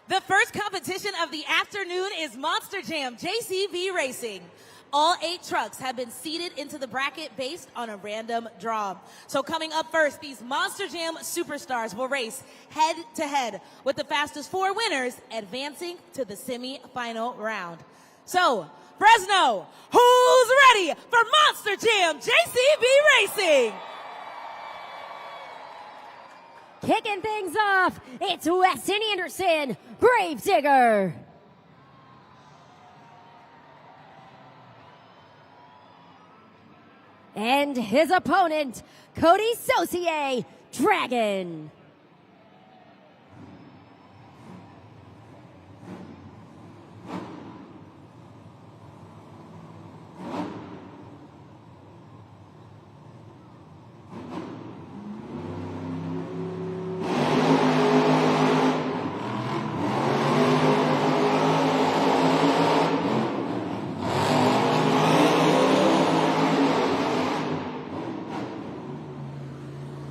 The first competition of the afternoon is Monster Jam JCB Racing. All 8 trucks have been seeded into the bracket based on a random draw. So coming up first, these Monster Jam superstars will race head-to-head with the fastest 4 winners advancing to the semi-final round. So, Fresno, who's ready for Monster Jam JCB Racing? Kicking things off, it's Weston Anderson, Gravedigger. And his opponent, Cody Saucier, Dragon.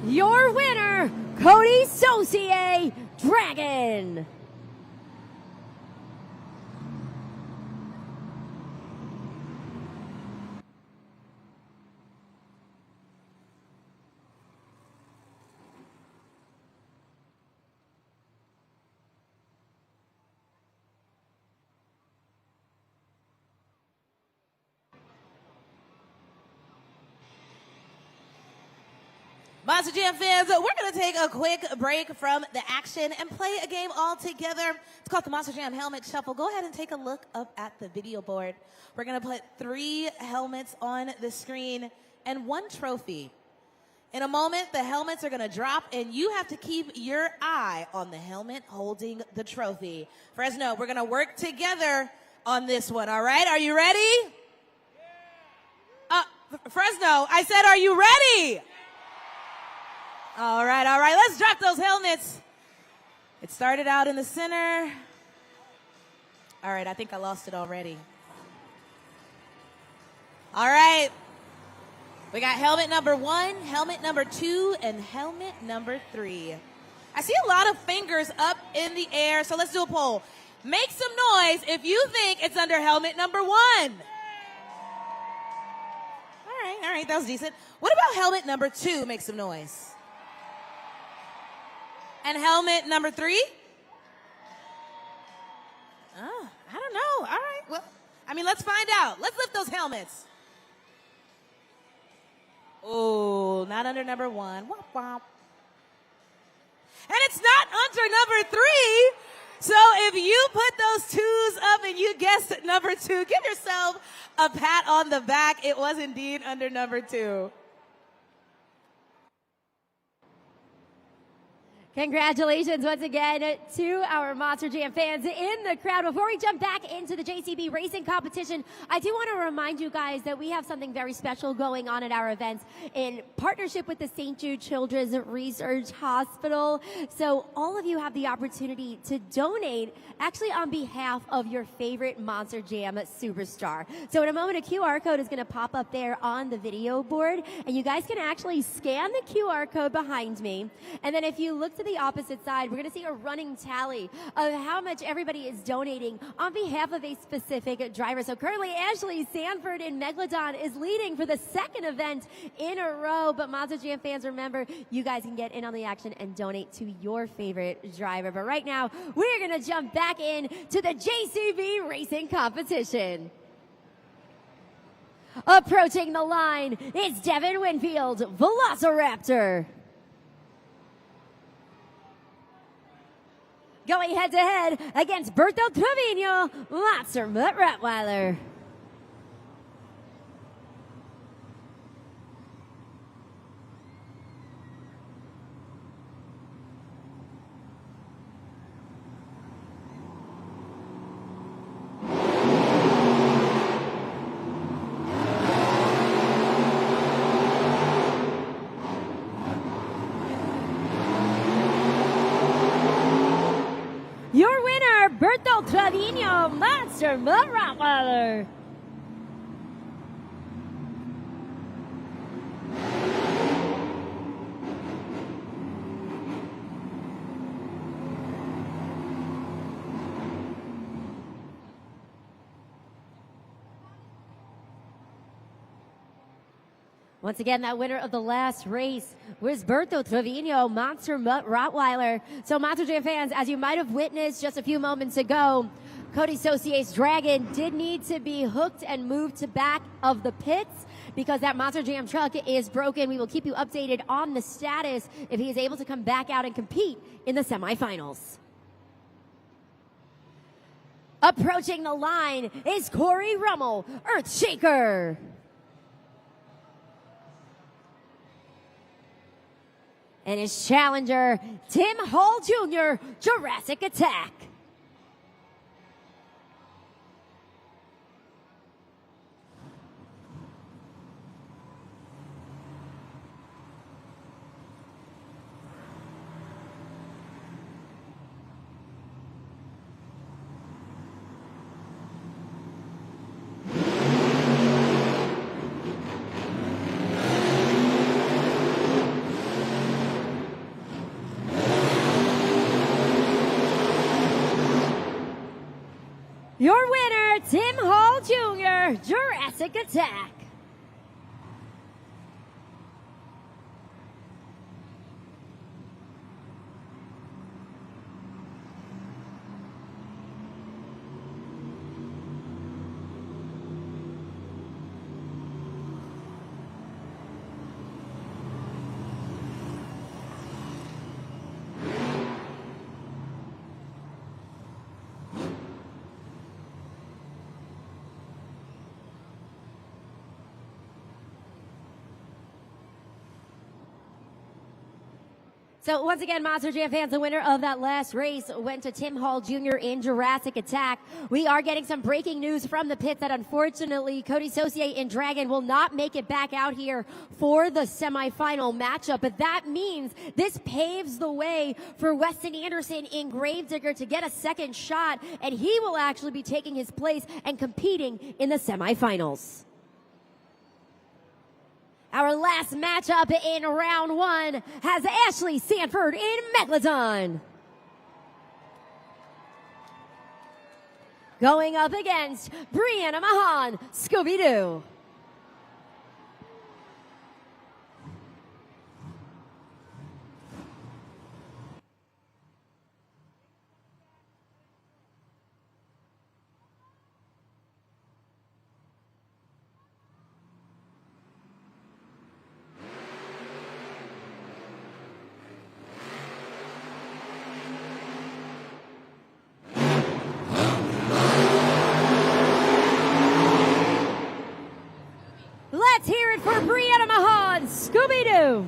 Your winner, Cody Saucier, Dragon. Monster Jam fans, we're going to take a quick break from the action and play a game all together. It's called the Monster Jam Helmet Shuffle. Go ahead and take a look up at the video board. We're going to put 3 helmets on the screen and 1 trophy. In a moment, the helmets are going to drop, and you have to keep your eye on the helmet holding the trophy. Fresno, we're going to work together on this one, all right? Are you ready? Fresno, I said, are you ready? All right, let's drop those helmets. It started out in the center. All right, I think I lost it already. All right, we got helmet number 1, helmet number 2, and helmet number 3. I see a lot of fingers up in the air, so let's do a poll. Make some noise if you think it's under helmet number 1. All right, that was decent. What about helmet number 2? Make some noise. And helmet number 3? Oh, I don't know. All right. Well, I mean, let's find out. Let's lift those helmets. Oh, not under number 1. Womp womp. And it's not under number 3. So if you put those 2s up and you guessed number 2, give yourself a pat on the back. It was indeed under number 2. Congratulations once again to our Monster Jam fans in the crowd. Before we jump back into the JCB racing competition, I do want to remind you guys that we have something very special going on at our events in partnership with the St. Jude Children's Research Hospital. So all of you have the opportunity to donate actually on behalf of your favorite Monster Jam superstar. So in a moment, a QR code is going to pop up there on the video board, and you guys can actually scan the QR code behind me. And then if you look to the opposite side, we're going to see a running tally of how much everybody is donating on behalf of a specific driver. So currently, Ashley Sanford in Megalodon is leading for the 2nd event in a row. But Monster Jam fans, remember, you guys can get in on the action and donate to your favorite driver. But right now, we're going to jump back in to the JCB racing competition. Approaching the line, it's Devin Winfield, Velociraptor. Going head-to-head against Berto Trevino, Monster Mutt Rottweiler. Your winner, Berto Trevino, Monster Mutt Rottweiler. Once again, that winner of the last race was Berto Trevino, Monster Mutt Rottweiler. So Monster Jam fans, as you might have witnessed just a few moments ago, Cody Saucier's Dragon did need to be hooked and moved to back of the pits because that Monster Jam truck is broken. We will keep you updated on the status if he is able to come back out and compete in the semifinals. Approaching the line is Corey Rummel, Earthshaker. And his challenger, Tim Hall Jr., Jurassic Attack. Your winner, Tim Hall Jr., Jurassic Attack. So once again, Monster Jam fans, the winner of that last race went to Tim Hall Jr. in Jurassic Attack. We are getting some breaking news from the pit that unfortunately Cody Saucier and Dragon will not make it back out here for the semifinal matchup. But that means this paves the way for Weston Anderson in Gravedigger to get a second shot, and he will actually be taking his place and competing in the semifinals. Our last matchup in round one has Ashley Sanford in Megalodon going up against Brianna Mahan, Scooby-Doo. Let's hear it for Brianna Mahan, Scooby-Doo.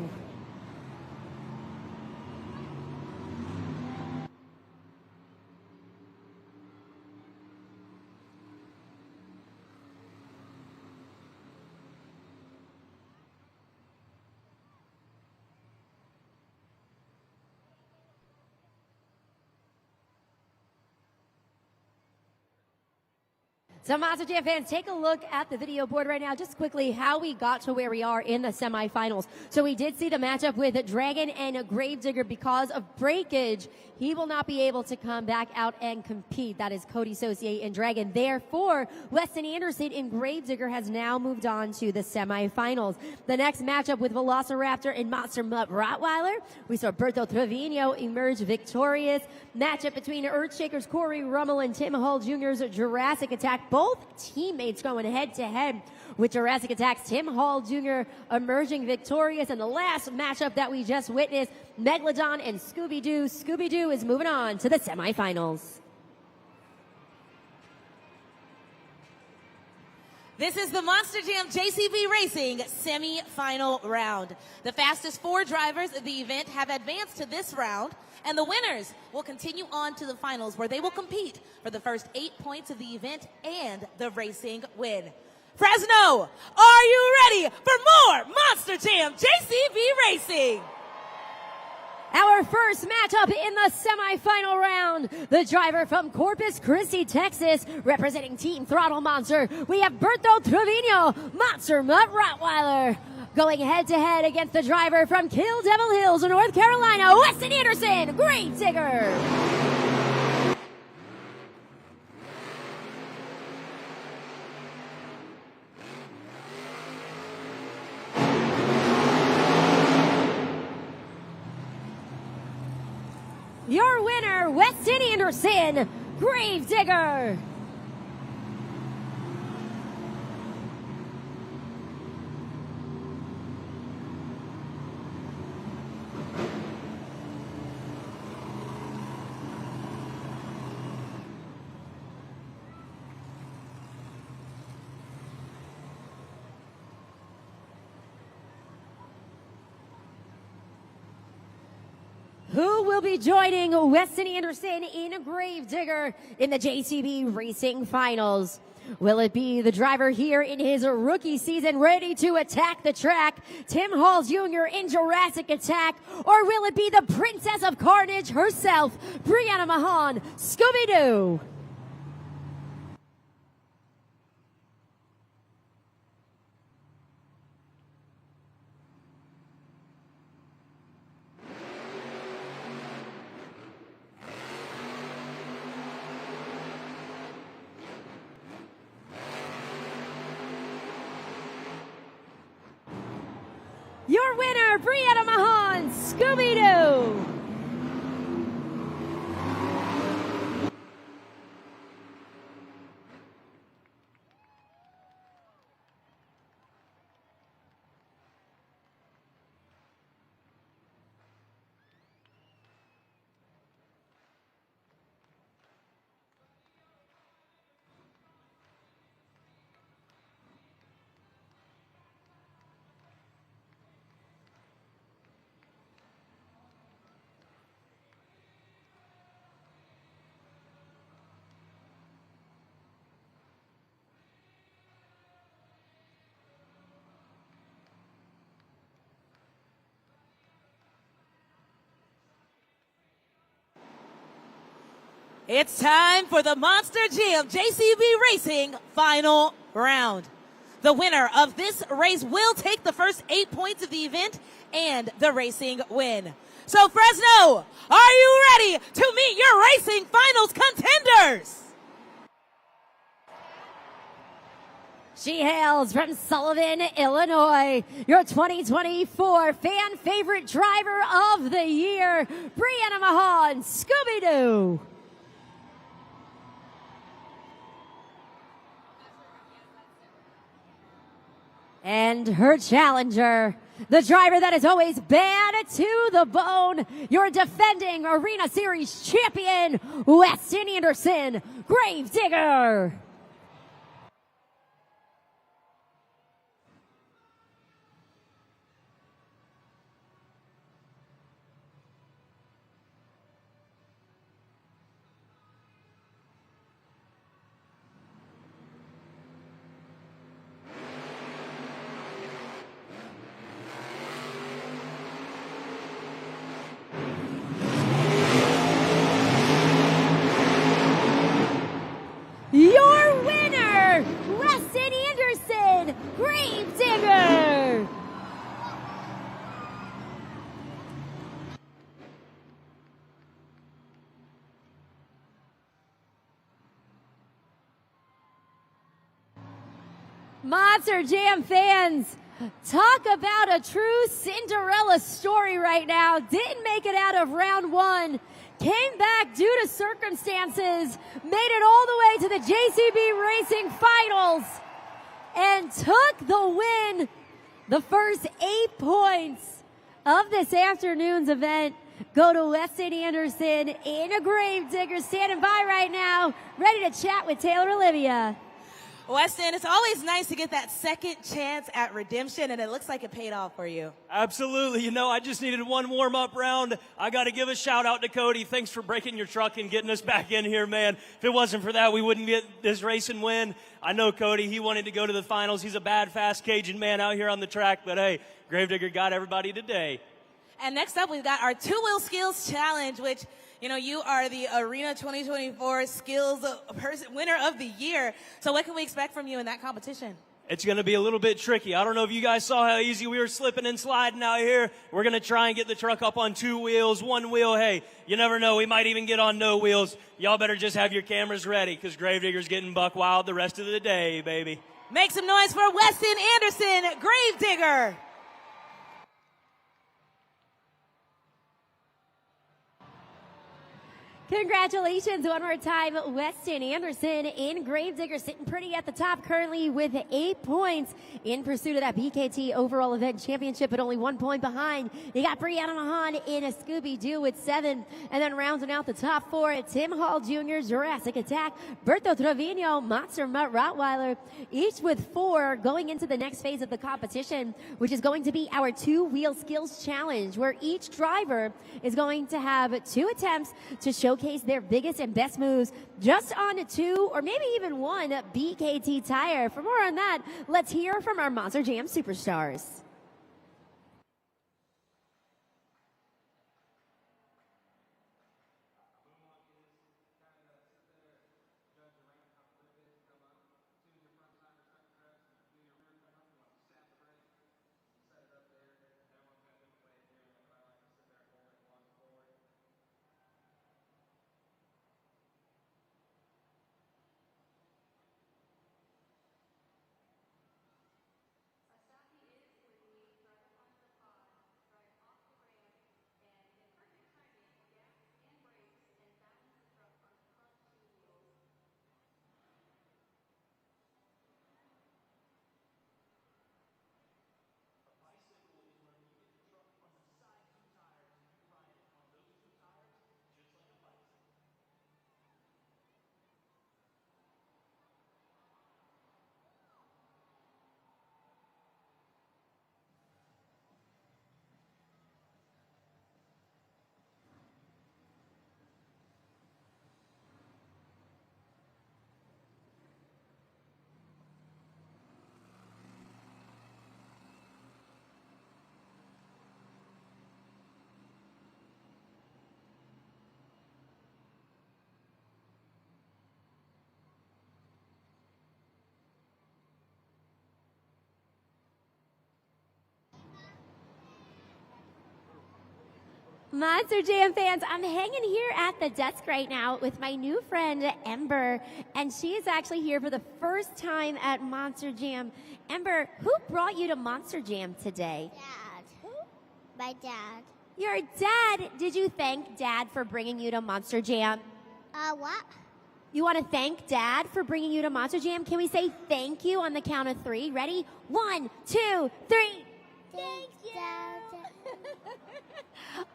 So Monster Jam fans, take a look at the video board right now, just quickly how we got to where we are in the semifinals. So we did see the matchup with Dragon and Gravedigger. Because of breakage, he will not be able to come back out and compete. That is Cody Saucier and Dragon. Therefore, Weston Anderson in Gravedigger has now moved on to the semifinals. The next matchup with Velociraptor and Monster Mutt Rottweiler, we saw Berto Trevino emerge victorious. Matchup between Earthshaker's Corey Rummel and Tim Hall Jr.'s Jurassic Attack. Both teammates going head to head with Jurassic Attack's Tim Hall Jr. emerging victorious. And the last matchup that we just witnessed, Megalodon and Scooby-Doo. Scooby-Doo is moving on to the semifinals. This is the Monster Jam JCB Racing semi-final round. The fastest 4 drivers of the event have advanced to this round, and the winners will continue on to the finals, where they will compete for the first 8 points of the event and the racing win. Fresno, are you ready for more Monster Jam JCB Racing? Our first matchup in the semifinal round, the driver from Corpus Christi, Texas, representing Team Throttle Monster, we have Berto Trevino, Monster Mutt Rottweiler, going head-to-head against the driver from Kill Devil Hills, North Carolina, Weston Anderson, Gravedigger. Weston Anderson, Gravedigger. Who will be joining Weston Anderson in Gravedigger in the JCB Racing Finals? Will it be the driver here in his rookie season ready to attack the track, Tim Hall Jr. in Jurassic Attack, or will it be the Princess of Carnage herself, Brianna Mahan, Scooby-Doo? Your winner, Brianna Mahan, Scooby-Doo. It's time for the Monster Jam JCB Racing final round. The winner of this race will take the first 8 points of the event and the racing win. So Fresno, are you ready to meet your racing finals contenders? She hails from Sullivan, Illinois, your 2024 fan favorite driver of the year, Brianna Mahan, Scooby-Doo. And her challenger, the driver that is always bad to the bone, your defending Arena Series champion, Weston Anderson, Gravedigger. Your winner, Weston Anderson, Gravedigger. Monster Jam fans, talk about a true Cinderella story right now. Didn't make it out of round one. Came back due to circumstances, made it all the way to the JCB Racing Finals, and took the win. The first 8 points of this afternoon's event go to Weston Anderson in a Gravedigger, standing by right now, ready to chat with Taylor Olivia. Weston, it's always nice to get that second chance at redemption, and it looks like it paid off for you. Absolutely. You know, I just needed one warm-up round. I got to give a shout-out to Cody. Thanks for breaking your truck and getting us back in here, man. If it wasn't for that, we wouldn't get this race and win. I know Cody, he wanted to go to the finals. He's a bad, fast Cajun man out here on the track, but hey, Gravedigger got everybody today. And next up, we've got our two-wheel skills challenge, which, you know, you are the Arena 2024 Skills Winner of the Year. So what can we expect from you in that competition? It's going to be a little bit tricky. I don't know if you guys saw how easy we were slipping and sliding out here. We're going to try and get the truck up on 2 wheels, 1 wheel. Hey, you never know. We might even get on no wheels. Y'all better just have your cameras ready because Gravedigger's getting buck wild the rest of the day, baby. Make some noise for Weston Anderson, Gravedigger. Congratulations one more time, Weston Anderson in Gravedigger, sitting pretty at the top currently with 8 points in pursuit of that BKT overall event championship, but only 1 point behind. You got Brianna Mahan in a Scooby-Doo with 7, and then rounding out the top 4, Tim Hall Jr., Jurassic Attack, Berto Trevino, Monster Mutt Rottweiler, each with 4 going into the next phase of the competition, which is going to be our 2-wheel skills challenge, where each driver is going to have 2 attempts to showcase their biggest and best moves just on 2 or maybe even 1 BKT tire. For more on that, let's hear from our Monster Jam superstars. Monster Jam fans, I'm hanging here at the desk right now with my new friend, Ember, and she is actually here for the first time at Monster Jam. Ember, who brought you to Monster Jam today? Dad. Who? My dad. Your dad. Did you thank Dad for bringing you to Monster Jam? What? You want to thank Dad for bringing you to Monster Jam? Can we say thank you on the count of 3? Ready? 1, 2, 3. Thank you, Dad.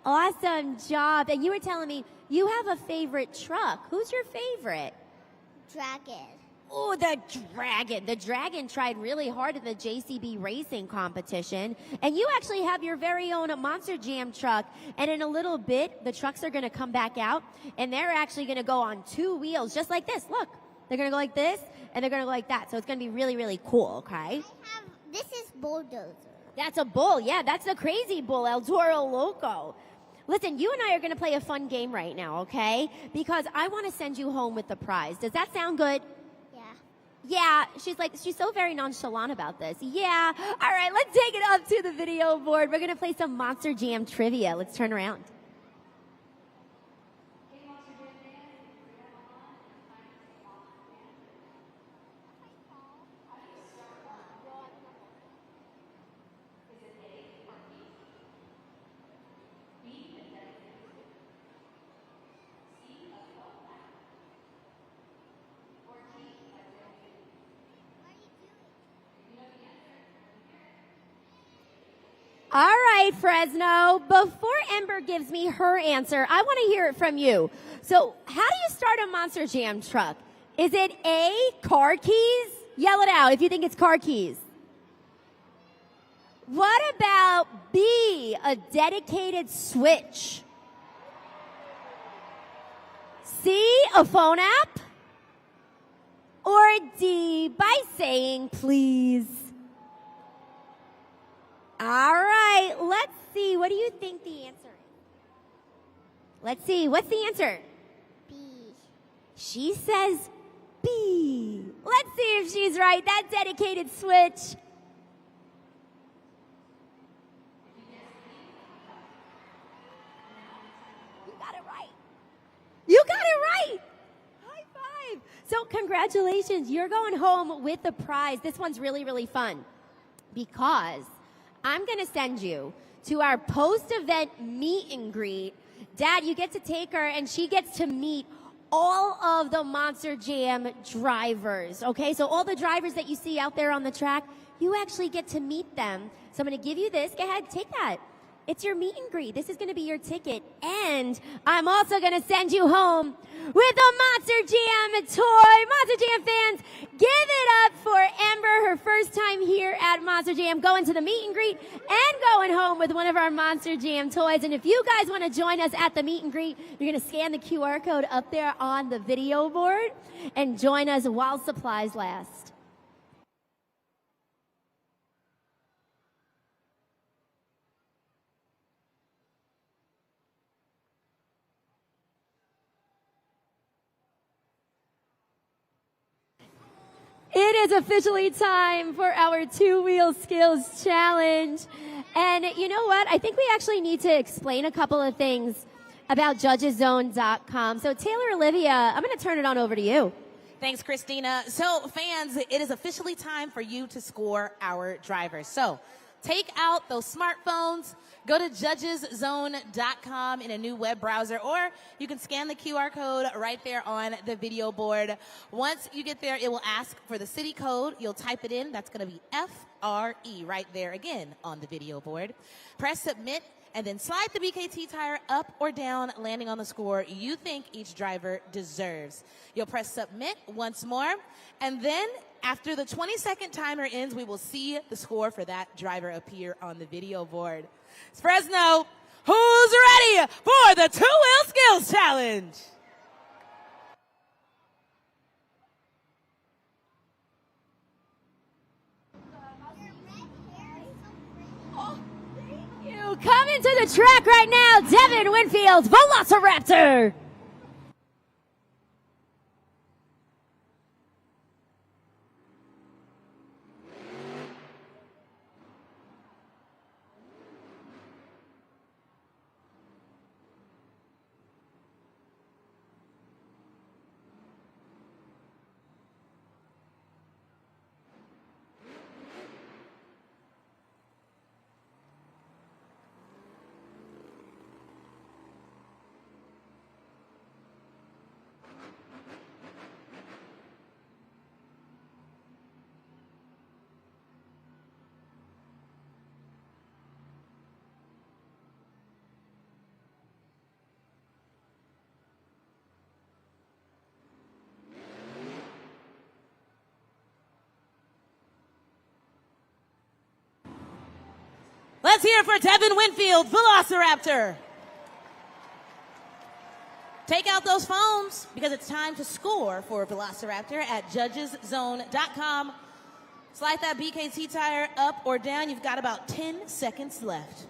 Awesome job. And you were telling me you have a favorite truck. Who's your favorite? Dragon. Oh, the Dragon. The Dragon tried really hard in the JCB racing competition. And you actually have your very own Monster Jam truck. And in a little bit, the trucks are going to come back out. And they're actually going to go on 2 wheels, just like this. Look, they're going to go like this, and they're going to go like that. So it's going to be really, really cool, okay? This is bulldozer. That's a bull. Yeah, that's the crazy bull, El Toro Loco. Listen, you and I are going to play a fun game right now, okay? Because I want to send you home with the prize. Does that sound good? Yeah. Yeah, she's so very nonchalant about this. Yeah. All right, let's take it up to the video board. We're going to play some Monster Jam trivia. Let's turn around. All right, Fresno, before Ember gives me her answer, I want to hear it from you. So how do you start a Monster Jam truck? Is it A, car keys? Yell it out if you think it's car keys. What about B, a dedicated switch? C, a phone app? Or D, by saying please? All right, let's see. What do you think the answer is? Let's see. What's the answer? B. She says B. Let's see if she's right. That dedicated switch. You got it right. You got it right. High five. So congratulations. You're going home with the prize. This one's really, really fun because I'm going to send you to our post-event meet and greet Dad, you get to take her, and she gets to meet all of the Monster Jam drivers, okay? So all the drivers that you see out there on the track, you actually get to meet them. So I'm going to give you this. Go ahead, take that. It's your meet and greet. This is going to be your ticket. And I'm also going to send you home with a Monster Jam toy. Monster Jam fans, give it up for Ember, her first time here at Monster Jam, going to the meet and greet and going home with one of our Monster Jam toys. And if you guys want to join us at the meet and greet, you're going to scan the QR code up there on the video board and join us while supplies last. It is officially time for our two-wheel skills challenge. And you know what? I think we actually need to explain a couple of things about judgeszone.com. So Taylor, Olivia, I'm going to turn it on over to you. Thanks, Christina. So fans, it is officially time for you to score our drivers. So take out those smartphones, go to judgeszone.com in a new web browser, or you can scan the QR code right there on the video board. Once you get there, it will ask for the city code. You'll type it in. That's going to be FRE right there again on the video board. Press submit, and then slide the BKT tire up or down, landing on the score you think each driver deserves. You'll press submit once more, and then after the 20-second timer ends, we will see the score for that driver appear on the video board. It's Fresno, who's ready for the two-wheel skills challenge? Coming to the track right now, Devin Winfield, Velociraptor. Let's hear it for Devin Winfield, Velociraptor. Take out those phones because it's time to score for Velociraptor at judgeszone.com. Slide that BKT tire up or down. You've got about 10 seconds left.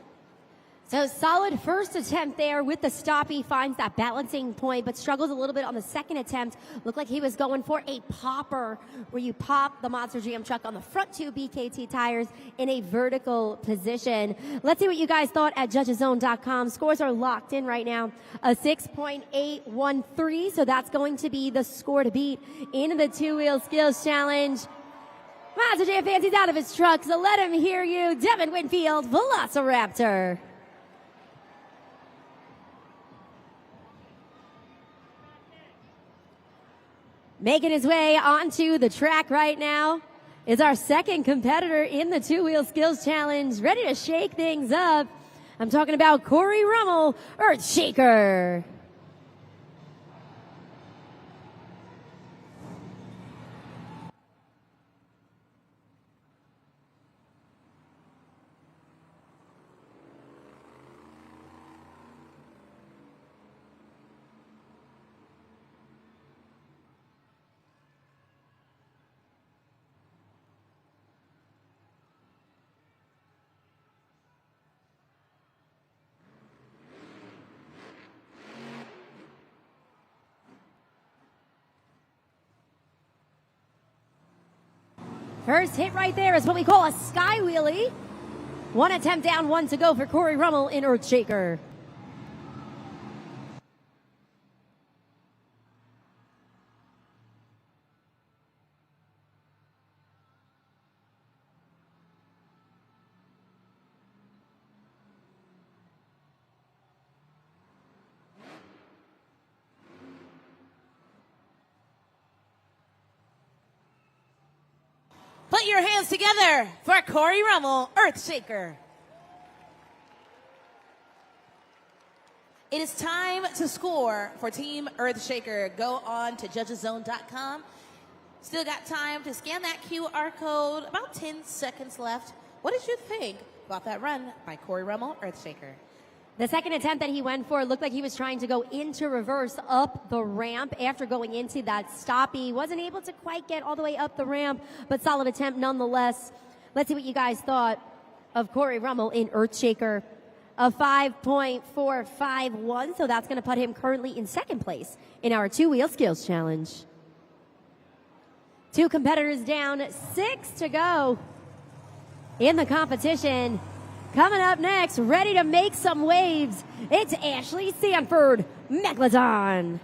So solid first attempt there with the stop. He finds that balancing point, but struggles a little bit on the second attempt. Looked like he was going for a popper, where you pop the Monster Jam truck on the front two BKT tires in a vertical position. Let's see what you guys thought at judgeszone.com. Scores are locked in right now. A 6.813, so that's going to be the score to beat in the two-wheel skills challenge. Monster Jam fans, he's out of his truck, so let him hear you. Devin Winfield, Velociraptor. Making his way onto the track right now is our second competitor in the two-wheel skills challenge, ready to shake things up. I'm talking about Corey Rummel, Earthshaker. First hit right there is what we call a sky wheelie. One attempt down, one to go for Corey Rummel in Earthshaker. Put your hands together for Corey Rummel, Earthshaker. It is time to score for Team Earthshaker. Go on to judgeszone.com. Still got time to scan that QR code. About 10 seconds left. What did you think about that run by Corey Rummel, Earthshaker? The second attempt that he went for looked like he was trying to go into reverse up the ramp after going into that stoppie. Wasn't able to quite get all the way up the ramp, but solid attempt nonetheless. Let's see what you guys thought of Corey Rummel in Earthshaker. A 5.451, so that's going to put him currently in second place in our two-wheel skills challenge. 2 competitors down, 6 to go in the competition. Coming up next, ready to make some waves, it's Ashley Sanford, Megalodon.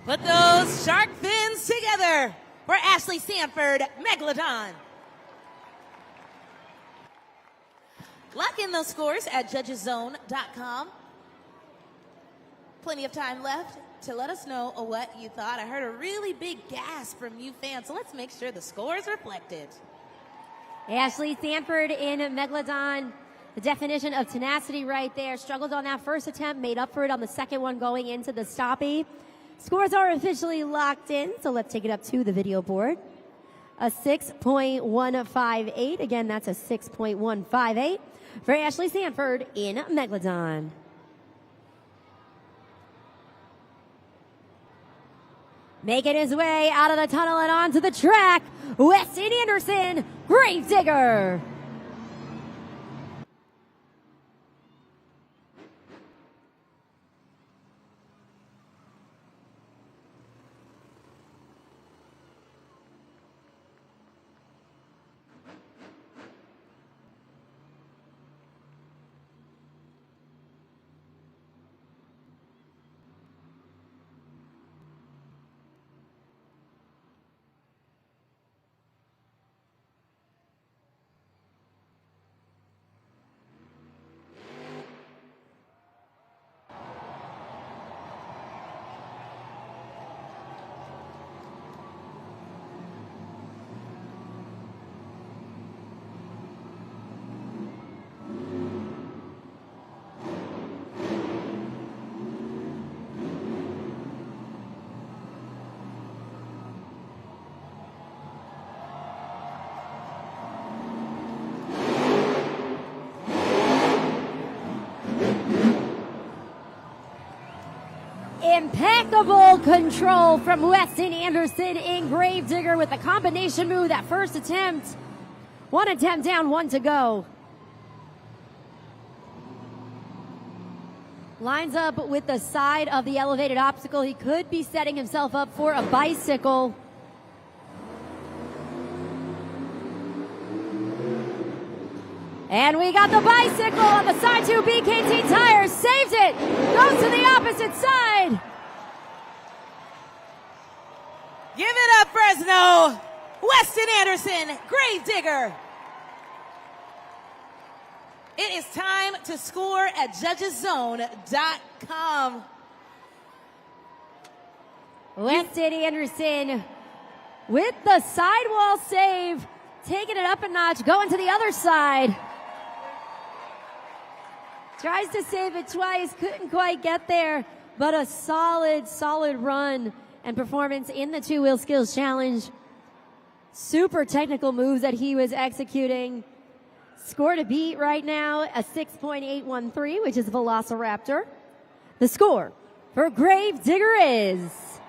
Put those shark fins together for Ashley Sanford, Megalodon. Lock in those scores at judgeszone.com. Plenty of time left to let us know what you thought. I heard a really big gasp from you fans, so let's make sure the scores reflected. Ashley Sanford in Megalodon. The definition of tenacity right there. Struggled on that first attempt, made up for it on the second one going into the stoppie. Scores are officially locked in, so let's take it up to the video board. A 6.158. Again, that's a 6.158 for Ashley Sanford in Megalodon. Making his way out of the tunnel and onto the track, Weston Anderson, Gravedigger. Impeccable control from Weston Anderson in Gravedigger with the combination move that first attempt. One attempt down, 1 to go. Lines up with the side of the elevated obstacle. He could be setting himself up for a bicycle. And we got the bicycle on the side 2 BKT tire. Saves it. Goes to the opposite side. Give it up, Fresno. Weston Anderson, Grave Digger. It is time to score at judgeszone.com. Weston Anderson with the sidewall save, taking it up a notch, going to the other side. Tries to save it twice, couldn't quite get there, but a solid run and performance in the two-wheel skills challenge. Super technical moves that he was executing. Score to beat right now, a 6.813, which is Velociraptor. The score for Grave Digger is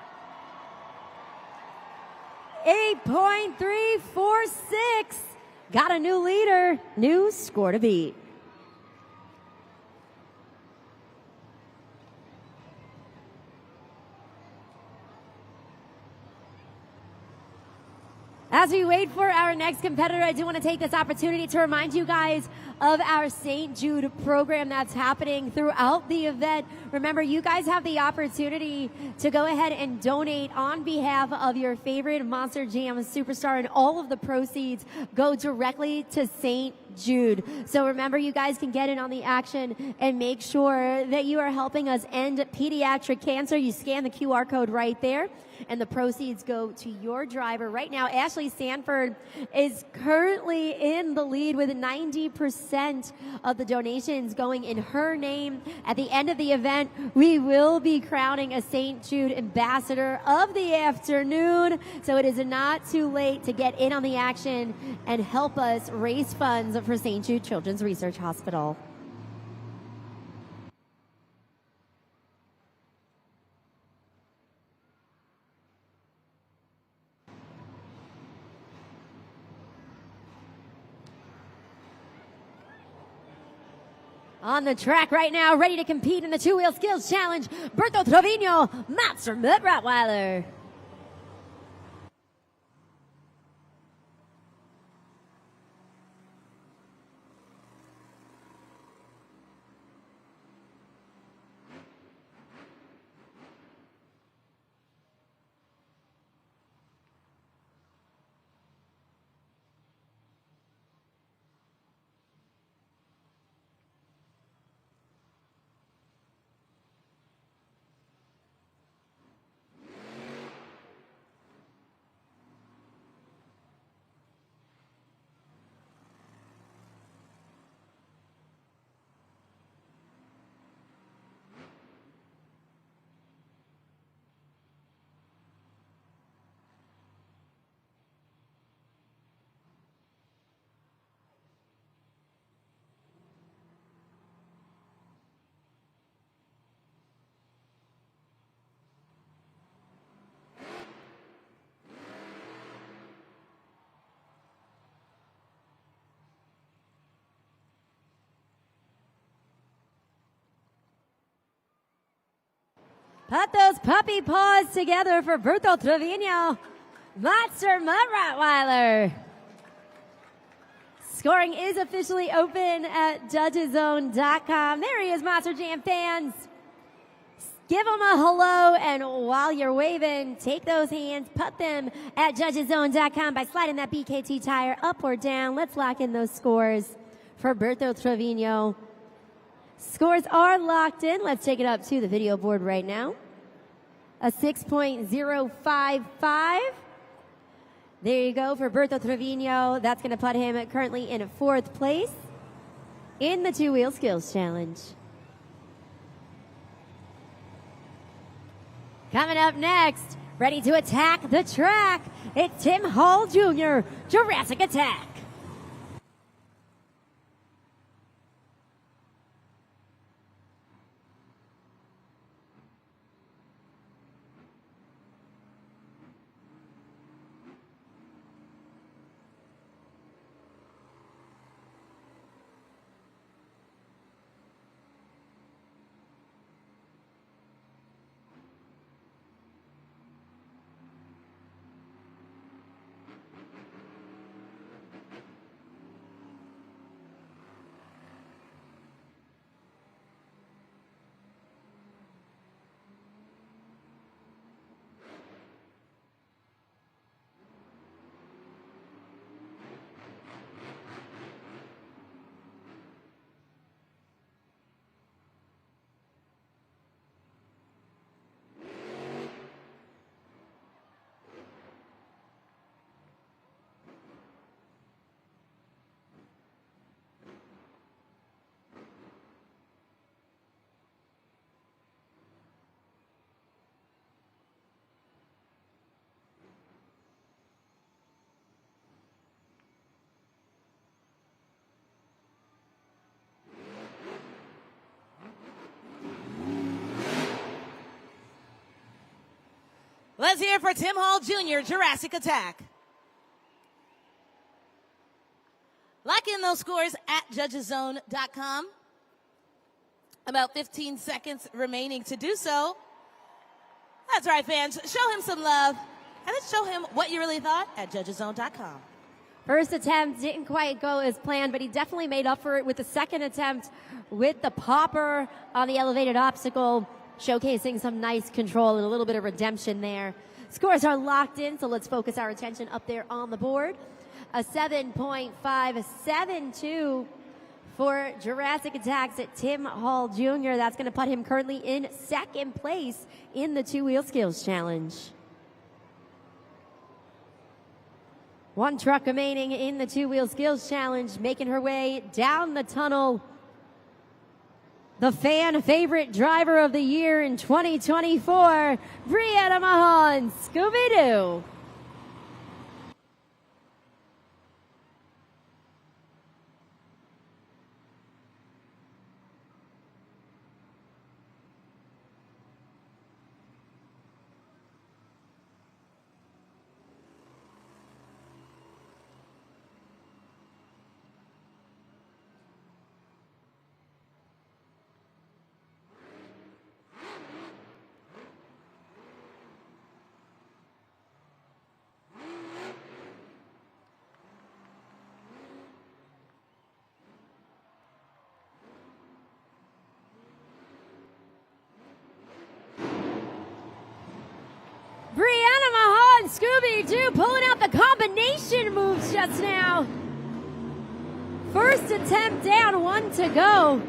8.346. Got a new leader, new score to beat. As we wait for our next competitor, I do want to take this opportunity to remind you guys of our St. Jude program that's happening throughout the event. Remember, you guys have the opportunity to go ahead and donate on behalf of your favorite Monster Jam superstar, and all of the proceeds go directly to St. Jude. So remember, you guys can get in on the action and make sure that you are helping us end pediatric cancer. You scan the QR code right there, and the proceeds go to your driver. Right now, Ashley Sanford is currently in the lead with 90% of the donations going in her name. At the end of the event, we will be crowning a St. Jude Ambassador of the Afternoon. So it is not too late to get in on the action and help us raise funds for St. Jude Children's Research Hospital. On the track right now, ready to compete in the two-wheel skills challenge, Berto Trevino, Monster Mud Rottweiler. Put those puppy paws together for Berto Trevino, Monster Mud Rottweiler. Scoring is officially open at judgeszone.com. There he is, Monster Jam fans. Give him a hello, and while you're waving, take those hands, put them at judgeszone.com by sliding that BKT tire up or down. Let's lock in those scores for Berto Trevino. Scores are locked in. Let's take it up to the video board right now. A 6.055. There you go for Berto Trevino. That's going to put him currently in 4th place in the two-wheel skills challenge. Coming up next, ready to attack the track, it's Tim Hall Jr., Jurassic Attack. Let's hear it for Tim Hall Jr., Jurassic Attack. Lock in those scores at judgeszone.com. About 15 seconds remaining to do so. That's right, fans. Show him some love. And let's show him what you really thought at judgeszone.com. First attempt didn't quite go as planned, but he definitely made up for it with the second attempt with the popper on the elevated obstacle, showcasing some nice control and a little bit of redemption there. Scores are locked in, so let's focus our attention up there on the board. A 7.572 for Jurassic Attack's Tim Hall Jr. That's going to put him currently in second place in the two-wheel skills challenge. One truck remaining in the two-wheel skills challenge, making her way down the tunnel. The fan favorite driver of the year in 2024, Brianna Mahan, Scooby-Doo. Brianna Mahan, Scooby-Doo pulling out the combination moves just now. First attempt down, one to go.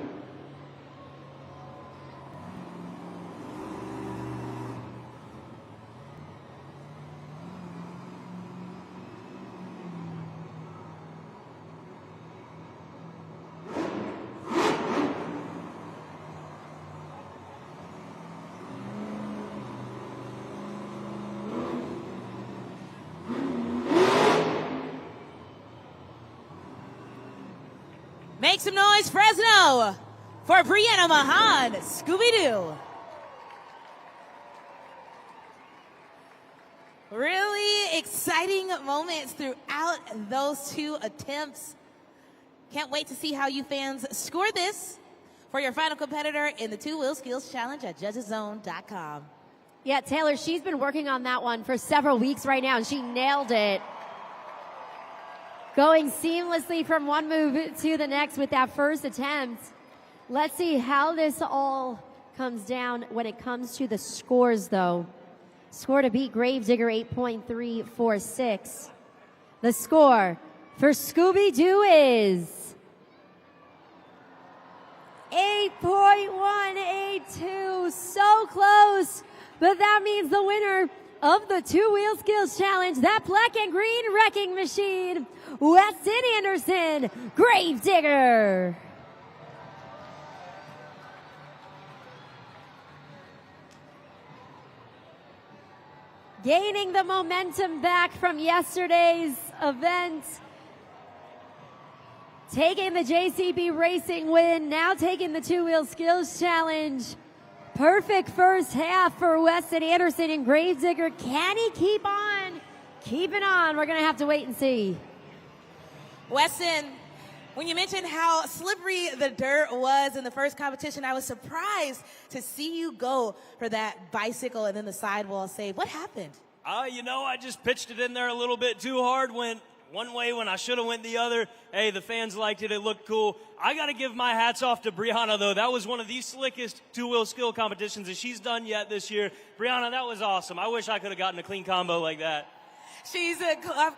Make some noise, Fresno, for Brianna Mahan, Scooby-Doo. Really exciting moments throughout those two attempts. Can't wait to see how you fans score this for your final competitor in the two-wheel skills challenge at judgeszone.com. Yeah, Taylor, she's been working on that one for several weeks right now, and she nailed it. Going seamlessly from one move to the next with that first attempt. Let's see how this all comes down when it comes to the scores, though. Score to beat Gravedigger, 8.346. The score for Scooby-Doo is 8.182. So close, but that means the winner of the two-wheel skills challenge, that black and green wrecking machine, Weston Anderson, Gravedigger. Gaining the momentum back from yesterday's event. Taking the JCB Racing win, now taking the two-wheel skills challenge. Perfect first half for Weston Anderson and Gravedigger. Can he keep on? Keeping on. We're going to have to wait and see. Weston, when you mentioned how slippery the dirt was in the first competition, I was surprised to see you go for that bicycle and then the sidewall save. What happened? I just pitched it in there a little bit too hard, went one way when I should have went the other. Hey, the fans liked it. It looked cool. I got to give my hats off to Brianna, though. That was one of the slickest two-wheel skill competitions that she's done yet this year. Brianna, that was awesome. I wish I could have gotten a clean combo like that. She's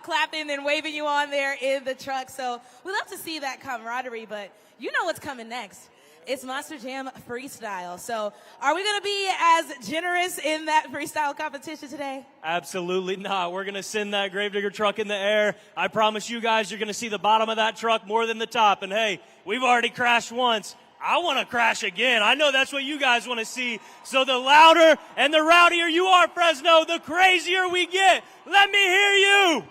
clapping and waving you on there in the truck. So we love to see that camaraderie, but you know what's coming next. It's Monster Jam Freestyle. So are we going to be as generous in that freestyle competition today? Absolutely not. We're going to send that Gravedigger truck in the air. I promise you guys you're going to see the bottom of that truck more than the top. And hey, we've already crashed once. I want to crash again. I know that's what you guys want to see. So the louder and the rowdier you are, Fresno, the crazier we get. Let me hear you.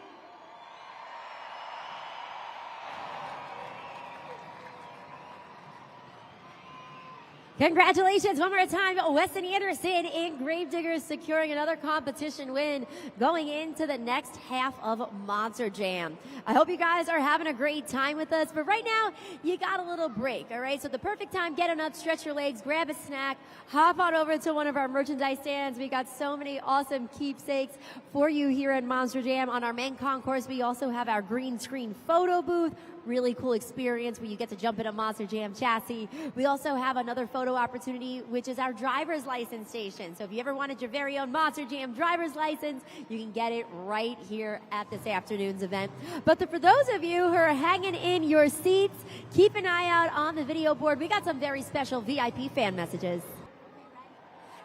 Congratulations one more time, Weston Anderson in Gravediggers securing another competition win going into the next half of Monster Jam. I hope you guys are having a great time with us, but right now you got a little break, all right? So the perfect time, get on up, stretch your legs, grab a snack, hop on over to one of our merchandise stands. We got so many awesome keepsakes for you here at Monster Jam. On our main concourse, we also have our green screen photo booth. Really cool experience where you get to jump in a Monster Jam chassis. We also have another photo opportunity, which is our driver's license station. So if you ever wanted your very own Monster Jam driver's license, you can get it right here at this afternoon's event. But for those of you who are hanging in your seats, keep an eye out on the video board. We got some very special VIP fan messages.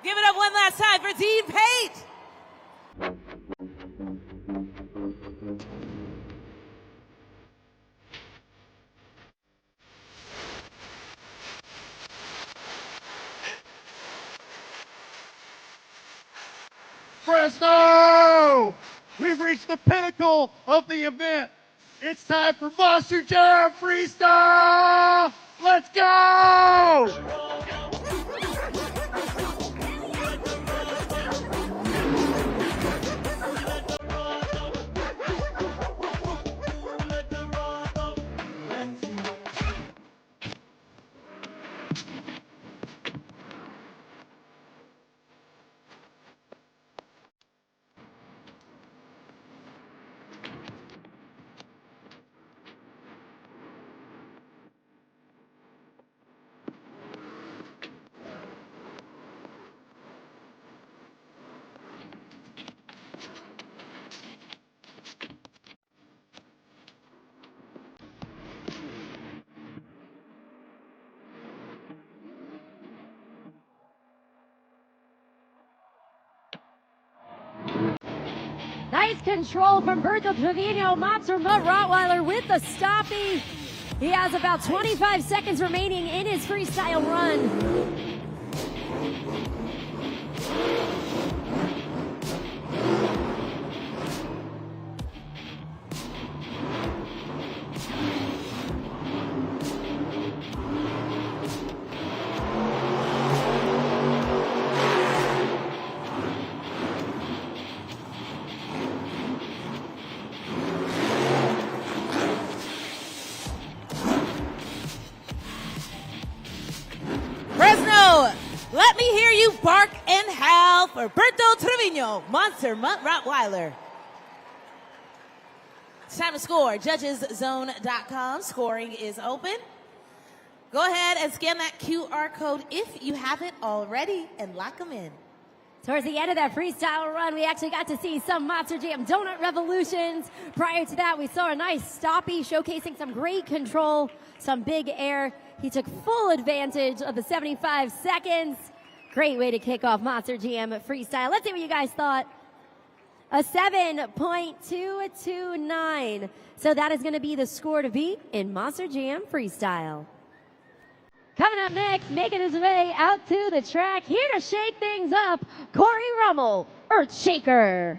Give it up one last time for Dean Pate. Fresno! We've reached the pinnacle of the event. It's time for Monster Jam Freestyle! Let's go! Nice control from Berto Trevino, Monster Mutt Rottweiler with the stoppie. He has about 25 seconds remaining in his freestyle run. Fresno, let me hear you bark and howl for Berto Trevino, Monster Mutt Rottweiler. It's time to score. JudgesZone.com. Scoring is open. Go ahead and scan that QR code if you haven't already and lock them in. Towards the end of that freestyle run, we actually got to see some Monster Jam donut revolutions. Prior to that, we saw a nice stoppie showcasing some great control, some big air. He took full advantage of the 75 seconds. Great way to kick off Monster Jam Freestyle. Let's see what you guys thought. A 7.229. So that is going to be the score to beat in Monster Jam Freestyle. Coming up next, making his way out to the track, here to shake things up, Corey Rummel, Earthshaker.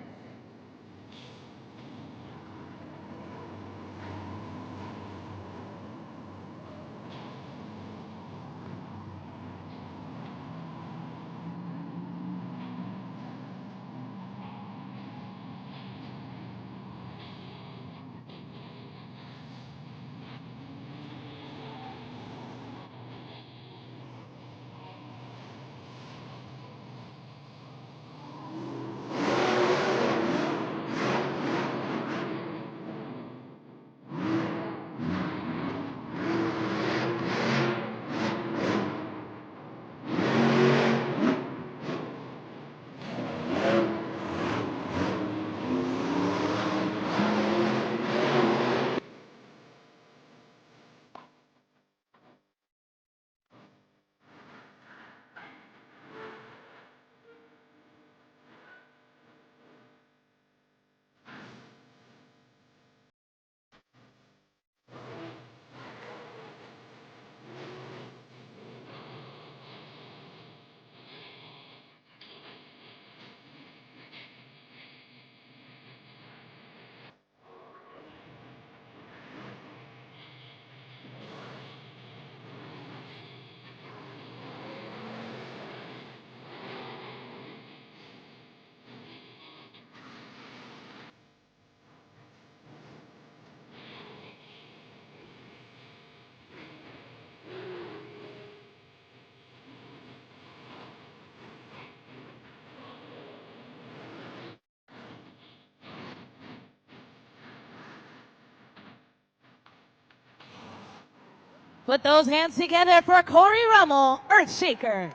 Put those hands together for Corey Rummel, Earthshaker.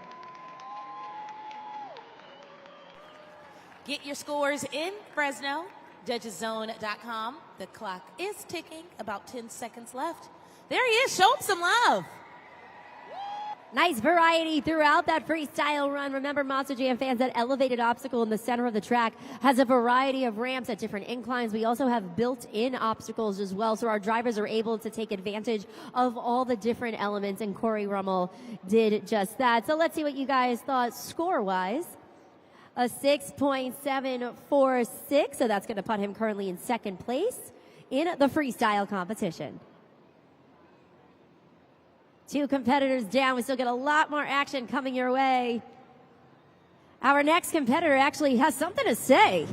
Get your scores in Fresno, judgeszone.com. The clock is ticking, about 10 seconds left. There he is, show him some love. Nice variety throughout that freestyle run. Remember, Monster Jam fans, that elevated obstacle in the center of the track has a variety of ramps at different inclines. We also have built-in obstacles as well, so our drivers are able to take advantage of all the different elements, and Corey Rummel did just that. So let's see what you guys thought score-wise. A 6.746, so that's going to put him currently in second place in the freestyle competition. 2 competitors down. We still get a lot more action coming your way. Our next competitor actually has something to say.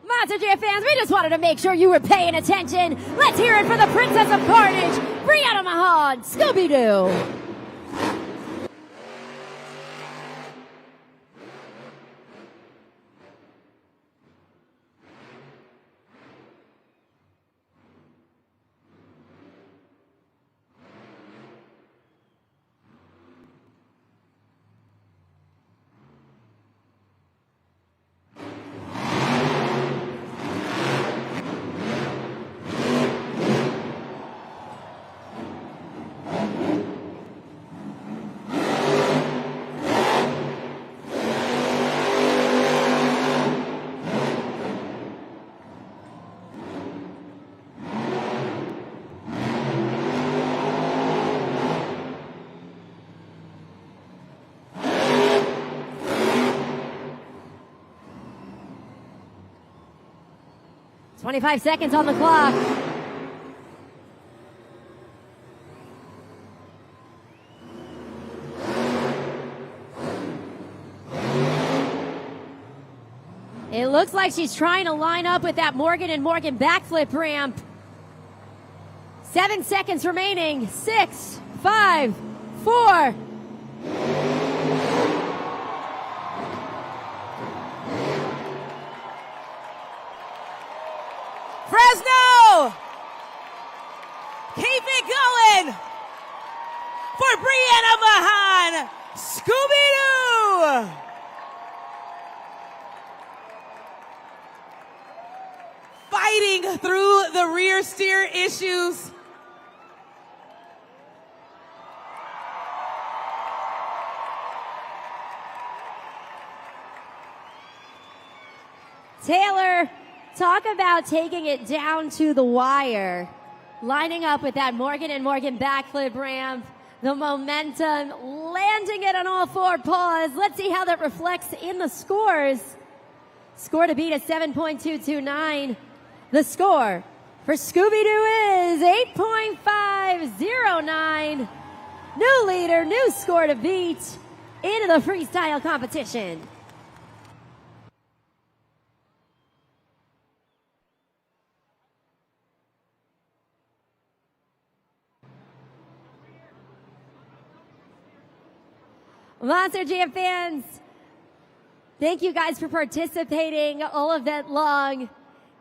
Monster Jam fans, we just wanted to make sure you were paying attention. Let's hear it for the Princess of Carnage, Brianna Mahan, Scooby-Doo. "25 seconds on the clock. It looks like she's trying to line up with that Morgan and Morgan backflip ramp. 7 seconds remaining. 6, 5, 4. Fresno! Keep it going for Brianna Mahan, Scooby-Doo! Fighting through the rear steer issues. Taylor, talk about taking it down to the wire. Lining up with that Morgan and Morgan backflip ramp. The momentum, landing it on all 4 paws. Let's see how that reflects in the scores. Score to beat is 7.229. The score for Scooby-Doo is 8.509. New leader, new score to beat into the freestyle competition. Monster Jam fans, thank you guys for participating all event long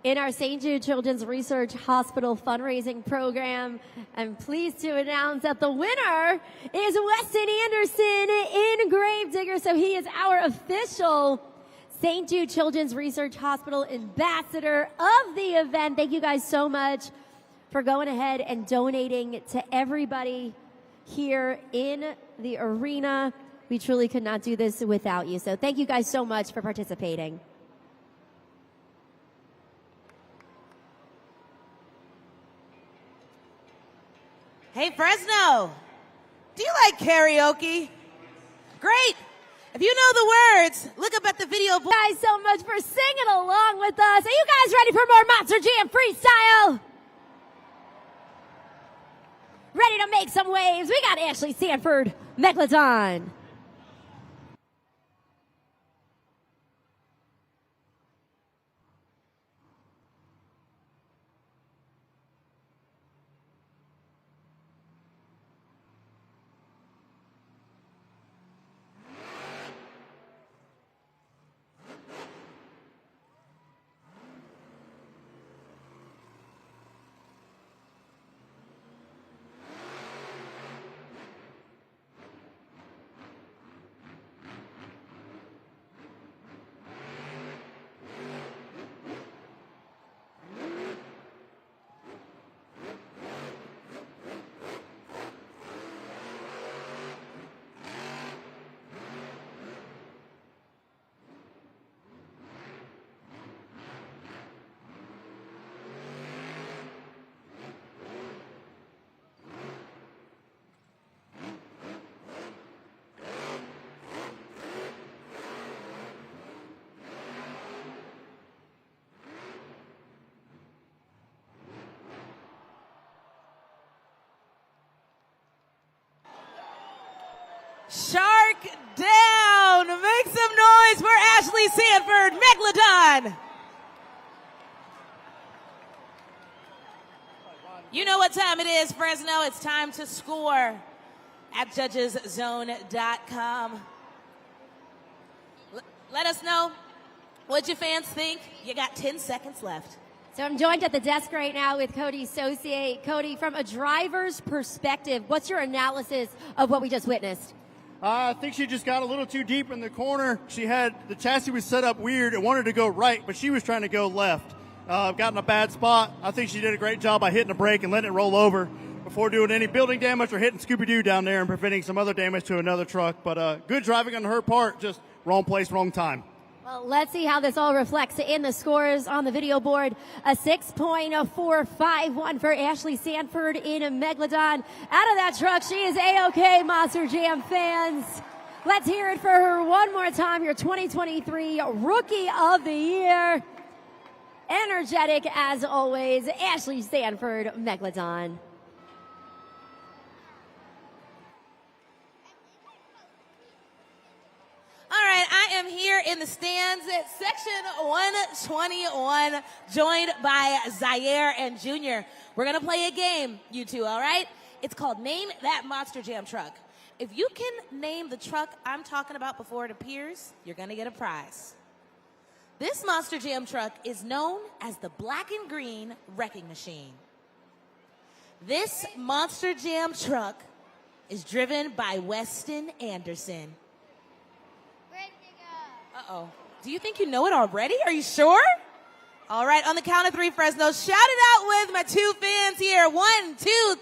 in our St. Jude Children's Research Hospital fundraising program. I'm pleased to announce that the winner is Weston Anderson in Gravedigger. So he is our official St. Jude Children's Research Hospital ambassador of the event. Thank you guys so much for going ahead and donating to everybody here in the arena. We truly could not do this without you. So thank you guys so much for participating. Hey, Fresno, do you like karaoke? Great. If you know the words, look up at the video. Thank you guys so much for singing along with us. Are you guys ready for more Monster Jam Freestyle? Ready to make some waves? We got Ashley Sanford, Megalodon. Shark down. Make some noise for Ashley Sanford, Megalodon. You know what time it is, Fresno. It's time to score at judgeszone.com. Let us know what your fans think. You got 10 seconds left. So I'm joined at the desk right now with Cody Saucier. Cody, from a driver's perspective, what's your analysis of what we just witnessed? I think she just got a little too deep in the corner. The chassis was set up weird. It wanted to go right, but she was trying to go left. Got in a bad spot. I think she did a great job by hitting the brake and letting it roll over before doing any building damage or hitting Scooby-Doo down there and preventing some other damage to another truck. But good driving on her part, just wrong place, wrong time. Well, let's see how this all reflects in the scores on the video board. A 6.451 for Ashley Sanford in a Megalodon. Out of that truck, she is A-OK, Monster Jam fans. Let's hear it for her one more time, your 2023 Rookie of the Year. Energetic as always, Ashley Sanford, Megalodon. All right, I am here in the stands at section 121, joined by Zaire and Junior. We're going to play a game, you two, all right? It's called Name That Monster Jam Truck. If you can name the truck I'm talking about before it appears, you're going to get a prize. This Monster Jam truck is known as the Black and Green Wrecking Machine. This Monster Jam truck is driven by Weston Anderson. Uh-oh. Do you think you know it already? Are you sure? All right, on the count of three, Fresno, shout it out with my two fans here. 1, 2, 3.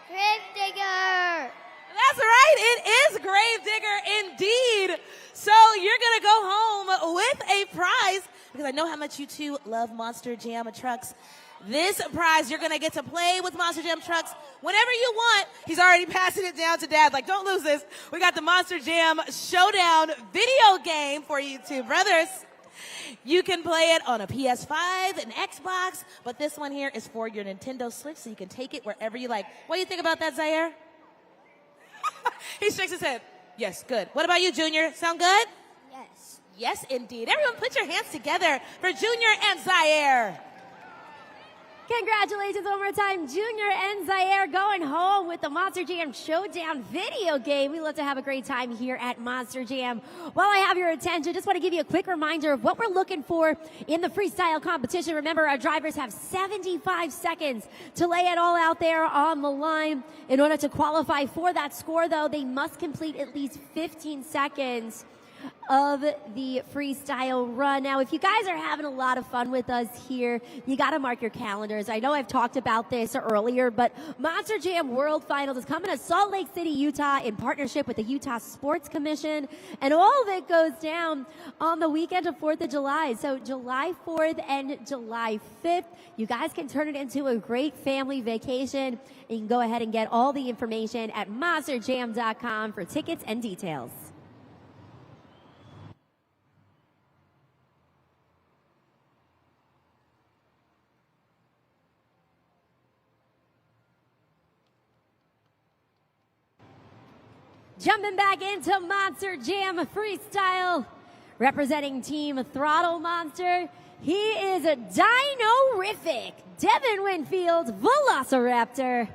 Gravedigger. That's right, it is Gravedigger indeed. So you're going to go home with a prize because I know how much you two love Monster Jam trucks. This prize, you're going to get to play with Monster Jam trucks whenever you want. He's already passing it down to Dad. Like, don't lose this. We got the Monster Jam Showdown video game for you two brothers. You can play it on a PS5, an Xbox, but this one here is for your Nintendo Switch, so you can take it wherever you like. What do you think about that, Zaire? He shakes his head. Yes, good. What about you, Junior? Sound good? Yes. Yes, indeed. Everyone put your hands together for Junior and Zaire. Congratulations one more time, Junior and Zaire going home with the Monster Jam Showdown video game. We love to have a great time here at Monster Jam. While I have your attention, just want to give you a quick reminder of what we're looking for in the freestyle competition. Remember, our drivers have 75 seconds to lay it all out there on the line. In order to qualify for that score, though, they must complete at least 15 seconds of the freestyle run. Now, if you guys are having a lot of fun with us here, you got to mark your calendars. I know I've talked about this earlier, but Monster Jam World Finals is coming to Salt Lake City, Utah in partnership with the Utah Sports Commission, and all of it goes down on the weekend of 4th of July. So July 4th and July 5th, you guys can turn it into a great family vacation. You can go ahead and get all the information at monsterjam.com for tickets and details. Jumping back into Monster Jam Freestyle, representing Team Throttle Monster, he is a dino-rific Devin Winfield Velociraptor.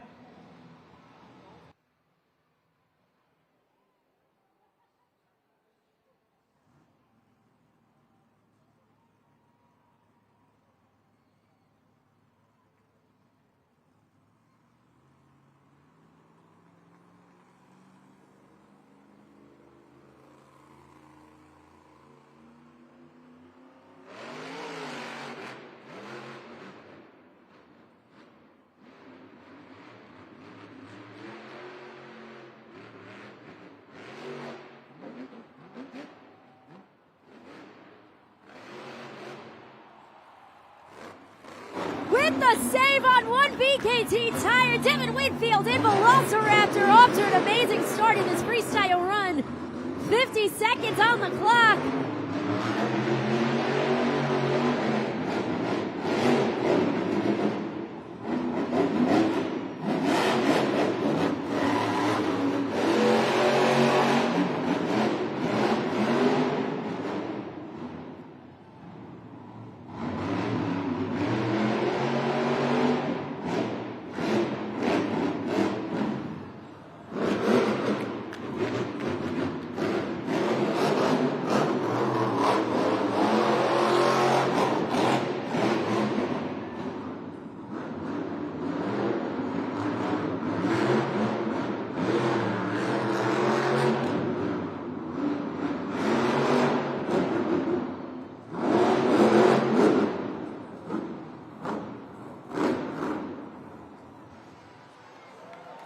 With the save on one BKT tire, Devin Winfield in Velociraptor off to an amazing start in this freestyle run. 50 seconds on the clock.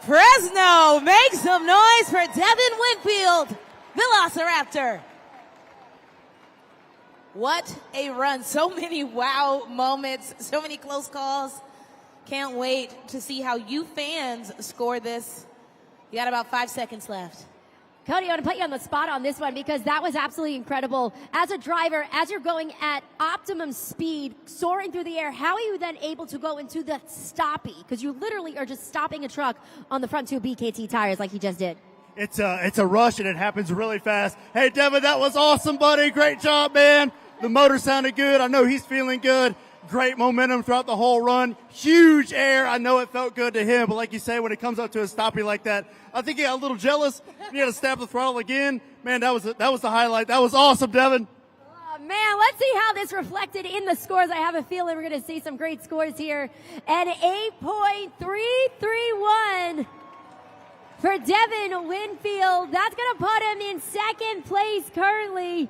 Fresno, make some noise for Devin Winfield, Velociraptor. What a run. So many wow moments, so many close calls. Can't wait to see how you fans score this. You got about 5 seconds left. Cody, I want to put you on the spot on this one because that was absolutely incredible. As a driver, as you're going at optimum speed, soaring through the air, how are you then able to go into the stoppie? Because you literally are just stopping a truck on the front two BKT tires like he just did. It's a rush, and it happens really fast. Hey, Devin, that was awesome, buddy. Great job, man. The motor sounded good. I know he's feeling good. Great momentum throughout the whole run. Huge air. I know it felt good to him, but like you say, when it comes up to a stoppie like that, I think he got a little jealous. He had to stab the throttle again. Man, that was the highlight. That was awesome, Devin. Oh, man, let's see how this reflected in the scores. I have a feeling we're going to see some great scores here. An 8.331 for Devin Winfield. That's going to put him in second place currently.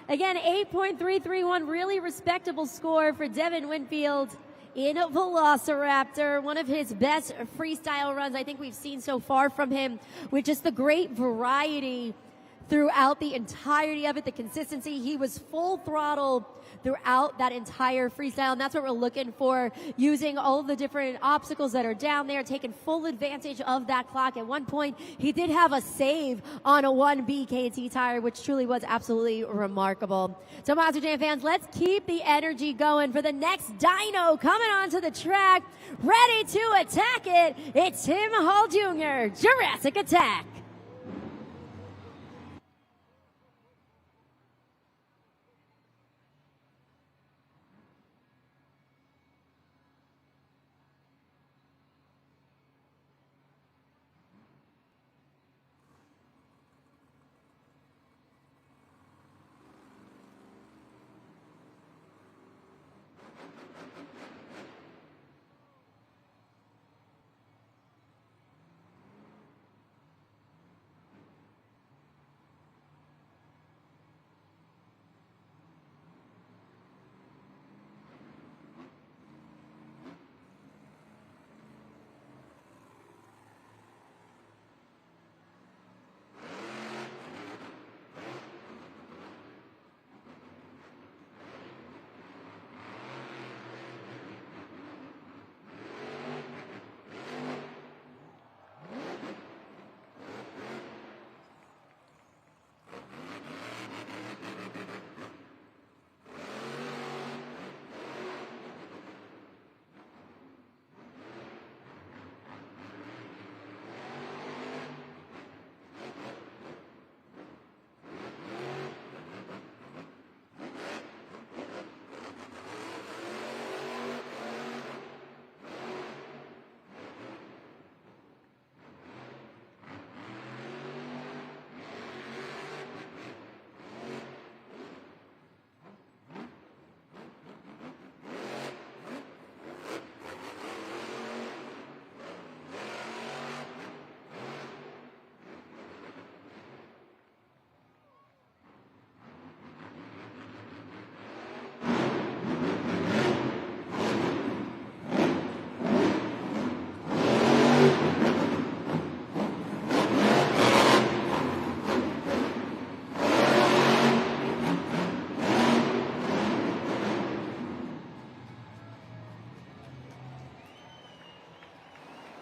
Again, 8.331, really respectable score for Devin Winfield in Velociraptor. One of his best freestyle runs I think we've seen so far from him, with just the great variety throughout the entirety of it, the consistency. He was full throttle throughout that entire freestyle, and that's what we're looking for, using all of the different obstacles that are down there, taking full advantage of that clock. At one point, he did have a save on a 1 BKT tire, which truly was absolutely remarkable. So Monster Jam fans, let's keep the energy going for the next dyno coming onto the track, ready to attack it. It's Tim Hall Jr., Jurassic Attack.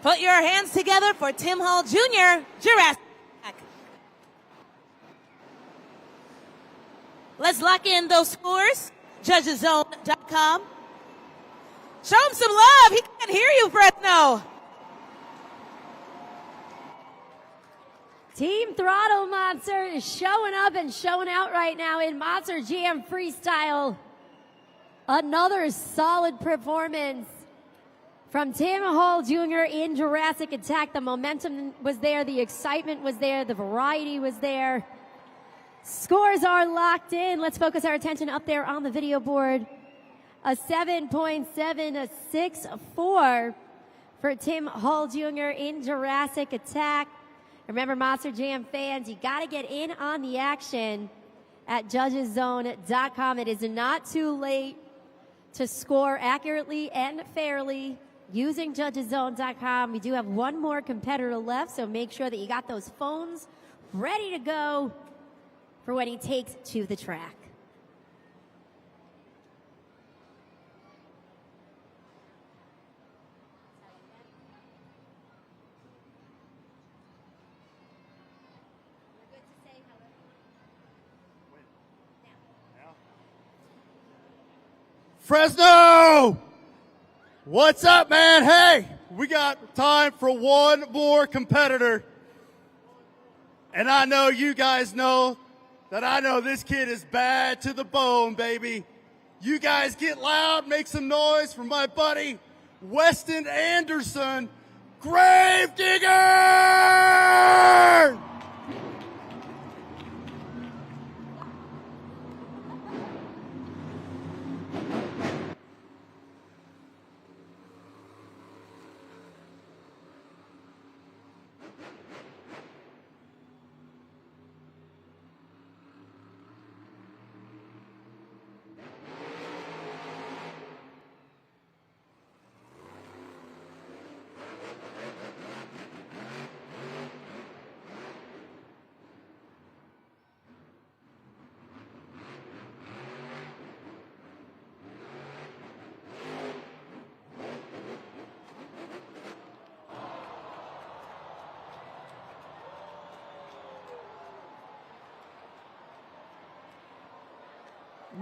Put your hands together for Tim Hall Jr., Jurassic Attack. Let's lock in those scores. Judgeszone.com. Show him some love. He can't hear you, Fresno. Team Throttle Monster is showing up and showing out right now in Monster Jam Freestyle. Another solid performance from Tim Hall Jr. in Jurassic Attack. The momentum was there, the excitement was there, the variety was there. Scores are locked in. Let's focus our attention up there on the video board. A 7.764 for Tim Hall Jr. in Jurassic Attack. Remember, Monster Jam fans, you got to get in on the action at judgeszone.com. It is not too late to score accurately and fairly using judgeszone.com. We do have one more competitor left, so make sure that you got those phones ready to go for when he takes to the track. Fresno! What's up, man? Hey, we got time for one more competitor. And I know you guys know that I know this kid is bad to the bone, baby. You guys get loud, make some noise for my buddy, Weston Anderson, Gravedigger!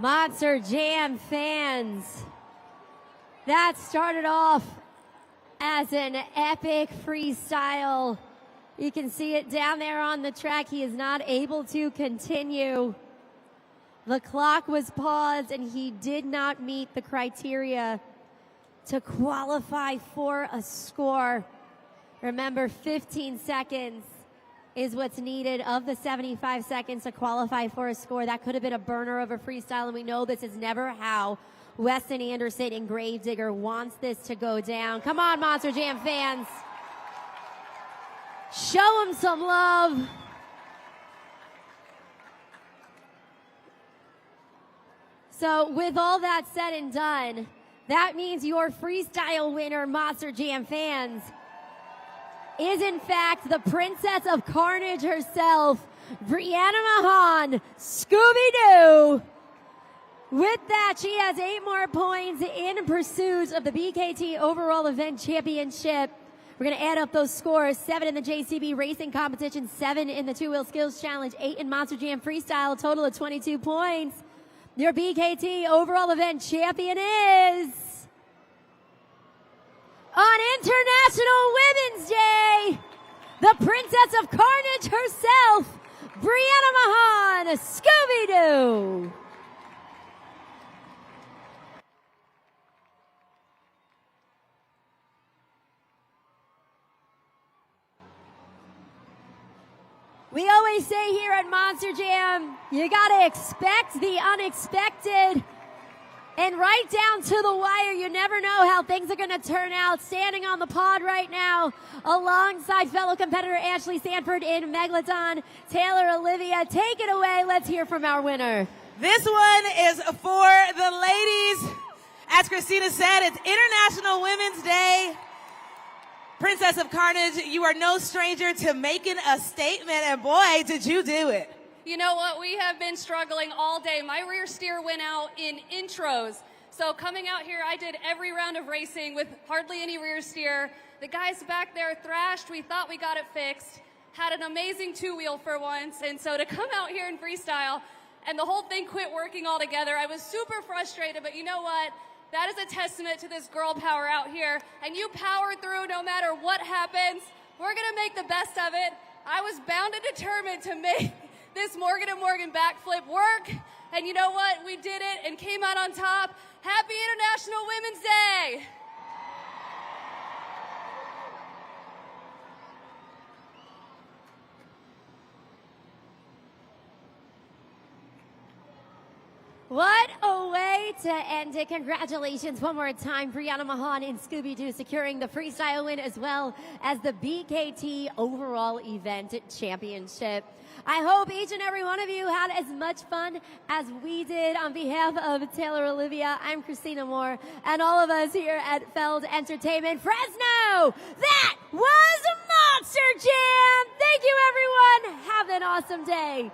Monster Jam fans, that started off as an epic freestyle. You can see it down there on the track. He is not able to continue. The clock was paused and he did not meet the criteria to qualify for a score. Remember, 15 seconds is what's needed of the 75 seconds to qualify for a score. That could have been a burner of a freestyle, and we know this is never how Weston Anderson and Gravedigger wants this to go down. Come on, Monster Jam fans. Show them some love. So with all that said and done, that means your freestyle winner, Monster Jam fans, is in fact the Princess of Carnage herself, Brianna Mahan, Scooby-Doo. With that, she has 8 more points in pursuit of the BKT Overall Event Championship. We're going to add up those scores: 7 in the JCB Racing Competition, 7 in the Two Wheel Skills Challenge, 8 in Monster Jam Freestyle, a total of 22 points. Your BKT Overall Event Champion is, on International Women's Day, the Princess of Carnage herself, Brianna Mahan, Scooby-Doo. We always say here at Monster Jam, you gotta expect the unexpected. And right down to the wire, you never know how things are gonna turn out. Standing on the pod right now, alongside fellow competitor Ashley Sanford in Megalodon, Taylor Olivia. Take it away, let's hear from our winner. This one is for the ladies. As Christina said, it's International Women's Day. Princess of Carnage, you are no stranger to making a statement, and boy, did you do it. You know what? We have been struggling all day. My rear steer went out in intros. So coming out here, I did every round of racing with hardly any rear steer. The guys back there thrashed. We thought we got it fixed. Had an amazing 2-wheel for once. And so to come out here in freestyle and the whole thing quit working altogether, I was super frustrated. But you know what? That is a testament to this girl power out here. And you power through no matter what happens. We're going to make the best of it. I was bound and determined to make this Morgan & Morgan backflip work. And you know what? We did it and came out on top. Happy International Women's Day! What a way way to end it. Congratulations one more time, Brianna Mahan and Scooby-Doo securing the freestyle win as well as the BKT overall event championship. I hope each and every one of you had as much fun as we did. On behalf of Taylor Olivia, I'm Christina Moore, and all of us here at Feld Entertainment Fresno. That was Monster Jam! Thank you, everyone. Have an awesome day.